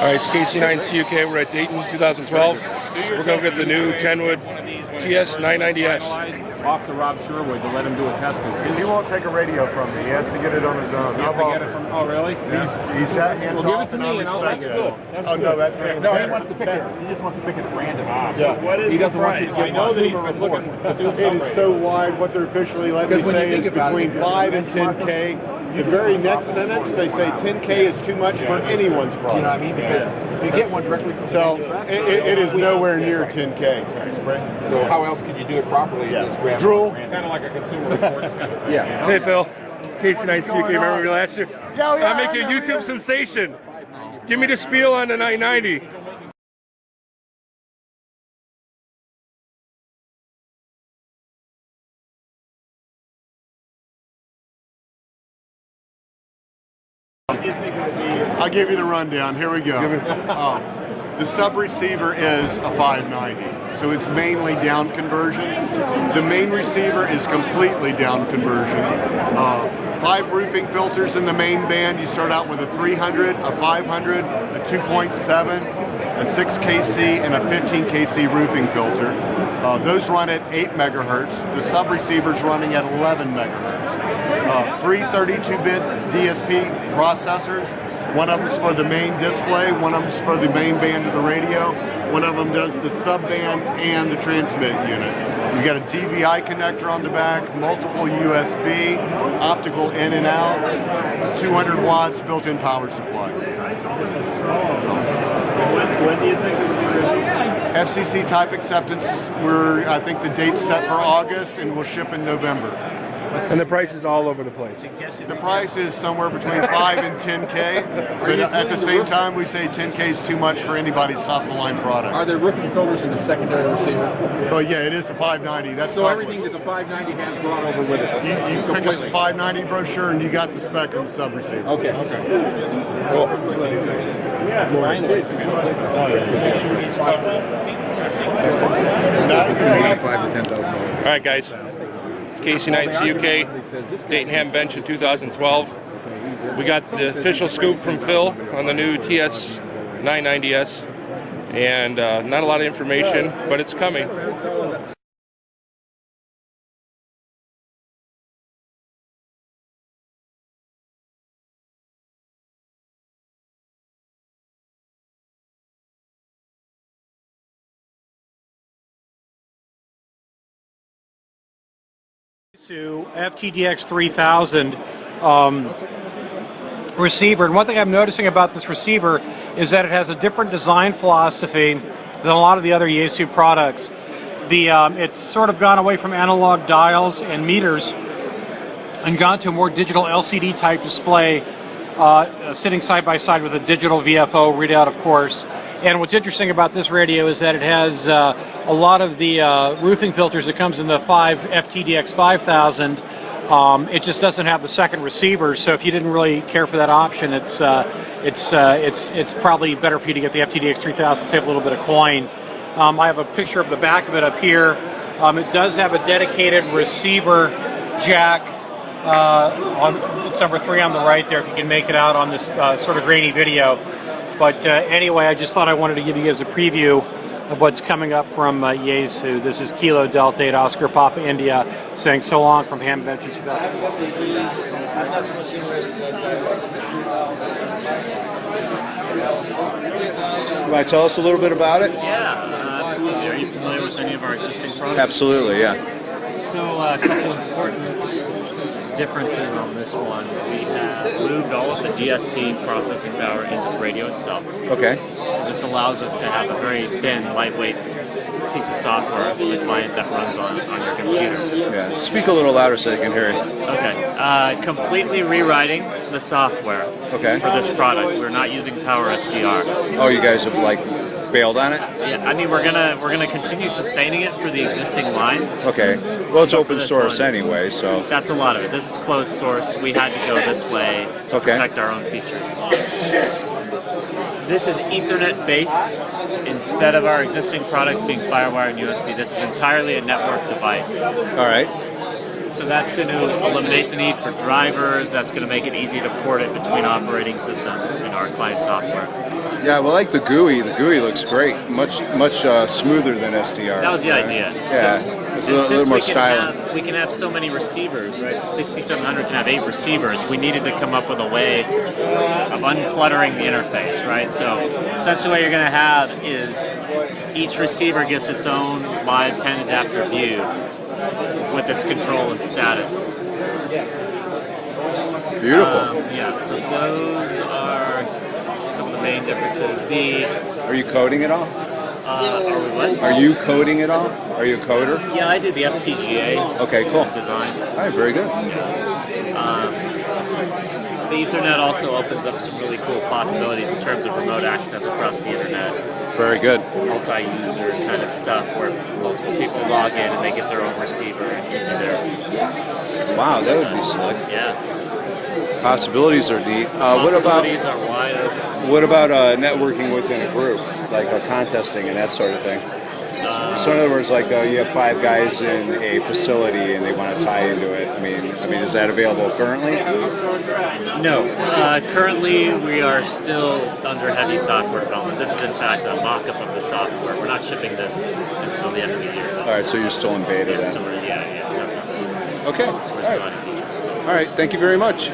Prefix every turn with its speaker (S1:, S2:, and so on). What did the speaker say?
S1: All right, it's KC9CUK. We're at Dayton, 2012. We're going to get the new Kenwood TS990S.
S2: Off to Rob Sherwood to let him do a test.
S3: He won't take a radio from me. He has to get it on his own.
S2: He has to get it from, oh, really?
S3: He's that hands
S2: well,
S3: off,
S2: give it to me, and
S3: that's
S2: cool. That's
S3: oh,
S2: cool.
S3: no, that's
S2: no,
S3: better.
S2: he wants to pick it. He just wants to pick it at random.
S3: So
S2: what is he doesn't want you to get one super report.
S3: It is so wide. What they're officially letting me say is between 5 and 10K. The very next sentence, they say 10K is too much for anyone's product.
S2: You know what I mean? Because if you get one directly from
S3: so it is nowhere near 10K.
S2: So how else could you do it properly?
S3: Yeah. Drool.
S2: Kind of like a consumer report. Yeah.
S1: Hey, Phil. KC9CUK, remember me last year?
S3: Yeah,
S1: I'm making a YouTube sensation. Give me the spiel on the 990.
S3: I'll give you the rundown. Here we go. The sub receiver is a 590, so it's mainly down conversion. The main receiver is completely down conversion. 5 roofing filters in the main band. You start out with a 300, a 500, a 2.7, a 6 kc, and a 15 kc roofing filter. Those run at 8 megahertz. The sub receiver is running at 11 megahertz. 3 32-bit DSP processors. One of them is for the main display, one of them is for the main band of the radio, one of them does the sub-band and the transmit unit. You got a DVI connector on the back, multiple USB, optical in and out, 200 watts built-in power supply.
S2: When do you think it will be
S3: FCC type acceptance, I think the date's set for August and will ship in November.
S1: And the price is all over the place.
S3: The price is somewhere between 5 and 10K, but at the same time we say 10K is too much for anybody's top-of-the-line product.
S2: Are there roofing filters in the secondary receiver?
S3: Oh yeah, it is a 590. That's
S2: so everything that the 590 had brought over with it.
S3: You pick up the 590 brochure and you got the spec on the sub receiver.
S2: Okay. Cool.
S1: All right, guys. It's KC9CUK, Dayton Hamconvention 2012. We got the official scoop from Phil on the new TS990S, and not a lot of information, but it's coming.
S4: To FTDX 3000 receiver, and one thing I'm noticing about this receiver is that it has a different design philosophy than a lot of the other Yaesu products. It's sort of gone away from analog dials and meters and gone to a more digital LCD type display, sitting side by side with a digital VFO readout, of course. And what's interesting about this radio is that it has a lot of the roofing filters that comes in the FTDX 5000. It just doesn't have the second receiver, so if you didn't really care for that option, it's probably better for you to get the FTDX 3000, save a little bit of coin. I have a picture of the back of it up here. It does have a dedicated receiver jack. It's number 3 on the right there, if you can make it out on this sort of grainy video. But anyway, I just thought I wanted to give you guys a preview of what's coming up from Yaesu. This is Kilo Delta 8 Oscar Papa India saying so long from Hamconvention 2012.
S5: Might tell us a little bit about it?
S6: Yeah, absolutely. Are you familiar with any of our existing products?
S5: Absolutely, yeah.
S6: So a couple of important differences on this one. We have moved all of the DSP processing power into the radio itself.
S5: Okay.
S6: So this allows us to have a very thin, lightweight piece of software for the client that runs on your computer.
S5: Yeah. Speak a little louder so they can hear you.
S6: Okay. Completely rewriting the software for this product. We're not using Power SDR.
S5: Oh, you guys have bailed on it?
S6: Yeah, I mean we're gonna continue sustaining it for the existing lines.
S5: Okay. Well, it's open source anyway, so
S6: that's a lot of it. This is closed source. We had to go this way to protect our own features. This is Ethernet based instead of our existing products being FireWire and USB. This is entirely a network device.
S5: All right.
S6: So that's going to eliminate the need for drivers. That's going to make it easy to port it between operating systems in our client software.
S5: Yeah, well, I like the GUI. The GUI looks great. Much smoother than SDR.
S6: That was the
S5: right?
S6: idea.
S5: Yeah, it's a little more styling.
S6: We can have so many receivers, right? The 6700 can have 8 receivers. We needed to come up with a way of uncluttering the interface, right? So essentially what you're going to have is each receiver gets its own live pen adapter view with its control and status.
S5: Beautiful.
S6: Yeah, so those are some of the main differences.
S5: Are you coding it all?
S6: Are we what?
S5: Are you coding it all? Are you a coder?
S6: Yeah, I did the FPGA
S5: Okay, cool.
S6: design.
S5: All right, very good.
S6: The Ethernet also opens up some really cool possibilities in terms of remote access across the internet.
S5: Very good.
S6: Multi-user kind of stuff where multiple people log in and they get their own receiver and use their.
S5: Wow, that would be slick.
S6: Yeah.
S5: Possibilities are neat.
S6: Possibilities are wide open.
S5: What about networking within a group, like contesting and that sort of thing? So in other words, like you have 5 guys in a facility and they want to tie into it. I mean, is that available currently?
S6: No. Currently, we are still under heavy software development. This is in fact a mock-up of the software. We're not shipping this until the end of the year.
S5: All right, so you're still in beta then.
S6: So yeah.
S5: Okay.
S6: We're still adding features.
S5: All right. Thank you very much.